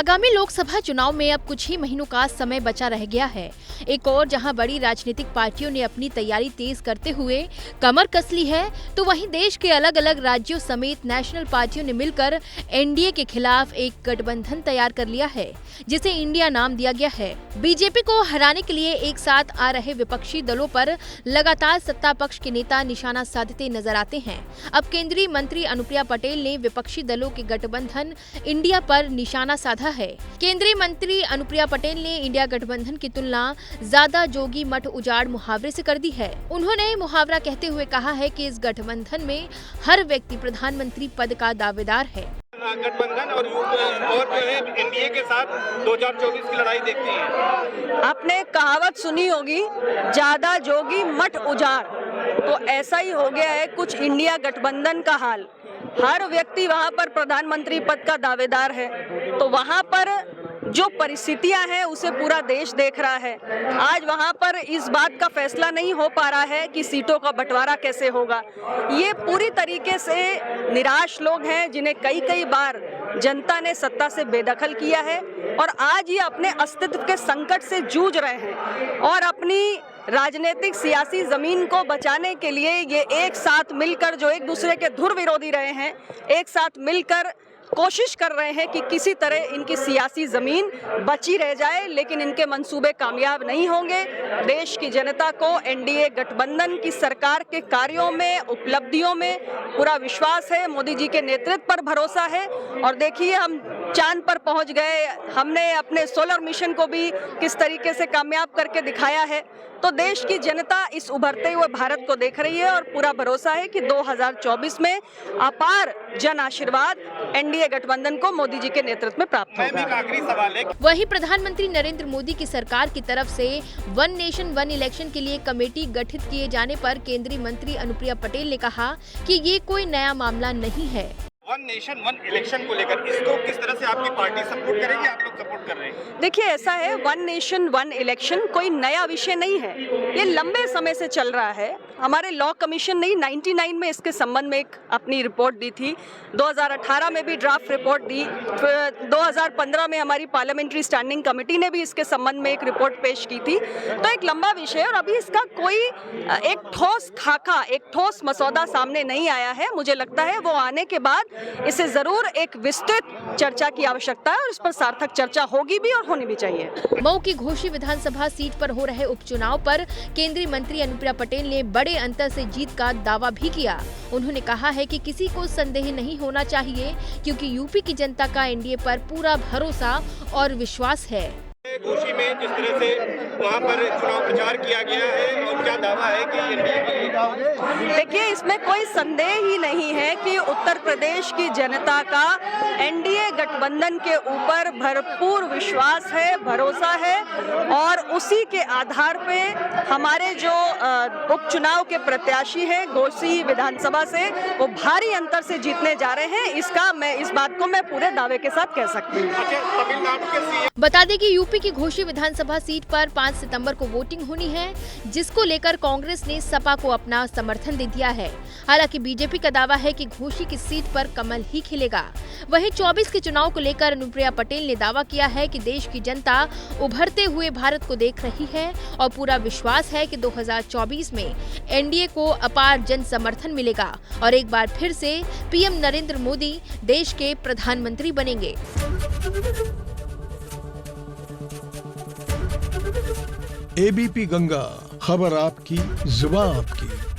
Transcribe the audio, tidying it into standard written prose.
आगामी लोकसभा चुनाव में अब कुछ ही महीनों का समय बचा रह गया है। एक और जहां बड़ी राजनीतिक पार्टियों ने अपनी तैयारी तेज करते हुए कमर कस ली है, तो वहीं देश के अलग अलग राज्यों समेत नेशनल पार्टियों ने मिलकर एनडीए के खिलाफ एक गठबंधन तैयार कर लिया है, जिसे इंडिया नाम दिया गया है। बीजेपी को हराने के लिए एक साथ आ रहे विपक्षी दलों पर लगातार सत्ता पक्ष के नेता निशाना साधते नजर आते हैं। अब केंद्रीय मंत्री अनुप्रिया पटेल ने विपक्षी दलों के गठबंधन इंडिया पर निशाना साधा है। केंद्रीय मंत्री अनुप्रिया पटेल ने इंडिया गठबंधन की तुलना ज्यादा जोगी मठ उजाड़ मुहावरे से कर दी है। उन्होंने मुहावरा कहते हुए कहा है कि इस गठबंधन में हर व्यक्ति प्रधानमंत्री पद का दावेदार है। गठबंधन और जो है एनडीए के साथ 2024 की लड़ाई देखते हैं। आपने कहावत सुनी होगी, ज्यादा जोगी मठ उजाड़, तो ऐसा ही हो गया है कुछ इंडिया गठबंधन का हाल। हर व्यक्ति वहां पर प्रधानमंत्री पद का दावेदार है, तो वहां पर जो परिस्थितियां हैं उसे पूरा देश देख रहा है। आज वहां पर इस बात का फैसला नहीं हो पा रहा है कि सीटों का बंटवारा कैसे होगा। ये पूरी तरीके से निराश लोग हैं, जिन्हें कई कई बार जनता ने सत्ता से बेदखल किया है और आज ये अपने अस्तित्व के संकट से जूझ रहे हैं और अपनी राजनीतिक सियासी जमीन को बचाने के लिए ये एक साथ मिलकर, जो एक दूसरे के धुर विरोधी रहे हैं, एक साथ मिलकर कोशिश कर रहे हैं कि किसी तरह इनकी सियासी जमीन बची रह जाए, लेकिन इनके मंसूबे कामयाब नहीं होंगे। देश की जनता को एनडीए गठबंधन की सरकार के कार्यों में, उपलब्धियों में पूरा विश्वास है। मोदी जी के नेतृत्व पर भरोसा है और देखिए हम चांद पर पहुंच गए। हमने अपने सोलर मिशन को भी किस tariके से कामयाब करके दिखाया है। तो देश की जनता इस उभरते हुए भारत को देख रही है और पूरा भरोसा है कि 2024 में अपार जन आशीर्वाद एनडीए गठबंधन को मोदी जी के नेतृत्व में प्राप्त होगा। एक आखिरी सवाल है। वहीं प्रधानमंत्री नरेंद्र मोदी की सरकार की तरफ से वन नेशन वन इलेक्शन के लिए कमेटी गठित किए जाने पर केंद्रीय मंत्री अनुप्रिया पटेल ने कहा कि ये कोई नया मामला नहीं है। वन नेशन वन इलेक्शन को लेकर इसको किस तरह से आपकी पार्टी सपोर्ट करेगी, आप लोग सपोर्ट कर रहे हैं? देखिए, ऐसा है, वन नेशन वन इलेक्शन कोई नया विषय नहीं है। ये लंबे समय से चल रहा है। हमारे लॉ कमीशन ने 99 में इसके संबंध में एक अपनी रिपोर्ट दी थी, 2018 में भी ड्राफ्ट रिपोर्ट दी, 2015 में हमारी पार्लियामेंट्री स्टैंडिंग कमेटी ने भी इसके संबंध में एक रिपोर्ट पेश की थी। तो एक लंबा विषय और अभी इसका कोई एक ठोस खाका, एक ठोस मसौदा सामने नहीं आया है। मुझे लगता है वो आने के बाद इसे जरूर एक विस्तृत चर्चा की आवश्यकता है और इस पर सार्थक चर्चा होगी भी और होनी भी चाहिए। मऊ की घोसी विधानसभा सीट पर हो रहे उपचुनाव पर केंद्रीय मंत्री अनुप्रिया पटेल ने बड़े अंतर से जीत का दावा भी किया। उन्होंने कहा है कि किसी को संदेह नहीं होना चाहिए, क्योंकि यूपी की जनता का एनडीए पर पूरा भरोसा और विश्वास है। घोसी में जिस तरह से वहाँ पर चुनाव प्रचार किया गया है और क्या दावा है कि एनडीए की? देखिए, इसमें कोई संदेह ही नहीं है कि उत्तर प्रदेश की जनता का एनडीए गठबंधन के ऊपर भरपूर विश्वास है, भरोसा है और उसी के आधार पे हमारे जो उपचुनाव के प्रत्याशी हैं घोसी विधानसभा से, वो भारी अंतर से जीतने जा रहे हैं। इस बात को मैं पूरे दावे के साथ कह सकती हूँ। तमिलनाडु के सीएम बता दें कि यूपी की घोसी विधानसभा सीट पर 5 सितंबर को वोटिंग होनी है, जिसको लेकर कांग्रेस ने सपा को अपना समर्थन दे दिया है। हालांकि बीजेपी का दावा है कि घोसी की सीट पर कमल ही खिलेगा। वहीं 24 के चुनाव को लेकर अनुप्रिया पटेल ने दावा किया है कि देश की जनता उभरते हुए भारत को देख रही है और पूरा विश्वास है कि 2024 में एनडीए को अपार जन समर्थन मिलेगा और एक बार फिर से पीएम नरेंद्र मोदी देश के प्रधानमंत्री बनेंगे। एबीपी गंगा, खबर आपकी, जुबान आपकी।